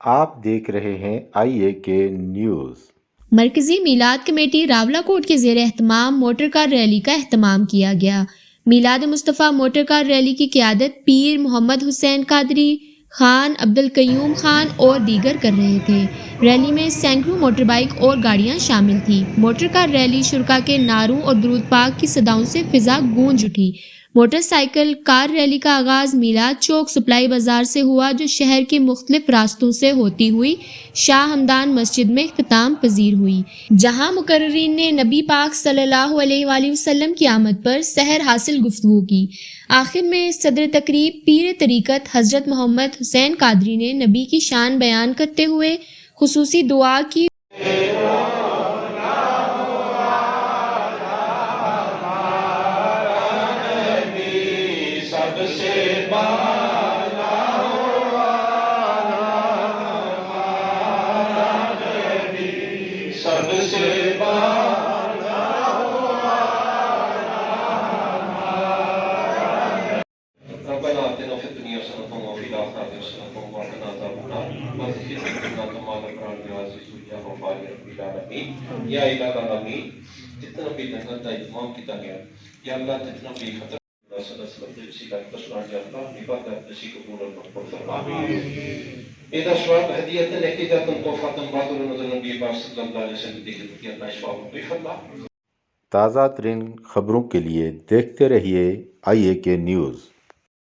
آپ دیکھ رہے ہیں آئی اے کے نیوز۔ مرکزی میلاد کمیٹی راولاکوٹ کے زیر اہتمام موٹر کار ریلی کا اہتمام کیا گیا۔ میلاد مصطفیٰ موٹر کار ریلی کی قیادت پیر محمد حسین قادری، خان عبدالقیوم خان اور دیگر کر رہے تھے۔ ریلی میں سینکڑوں موٹر بائیک اور گاڑیاں شامل تھیں۔ موٹر کار ریلی شرکاء کے نعروں اور درود پاک کی صداؤں سے فضا گونج اٹھی۔ موٹر سائیکل کار ریلی کا آغاز میلاد چوک سپلائی بازار سے ہوا، جو شہر کے مختلف راستوں سے ہوتی ہوئی شاہ ہمدان مسجد میں اختتام پذیر ہوئی، جہاں مقررین نے نبی پاک صلی اللہ علیہ وآلہ وسلم کی آمد پر سحر حاصل گفتگو کی۔ آخر میں صدر تقریب پیر طریقت حضرت محمد حسین قادری نے نبی کی شان بیان کرتے ہوئے خصوصی دعا کی۔ ربنا آتنا في الدنيا حسنة وفي الآخرة حسنة وقنا عذاب النار وادخلنا كما ذكرنا بعزيز يا غفار يا رب العالمين يا إله العالمين جتنا بھی جنت کا اتمام کیا گیا یا اللہ جتنا بھی خطر اللہ صلی اللہ علیہ وسلم کے وسیلہ بشرا یا اللہ عبادت نصیب قبول اور مقبول فرما إذا أشواق هدية أكيدة طوفة باطل نزل النبي صلى الله عليه وسلم ذكر يا الله أشواق ضيف الله۔ تازہ ترین خبروں کے لیے دیکھتے رہیے آئی اے کے نیوز۔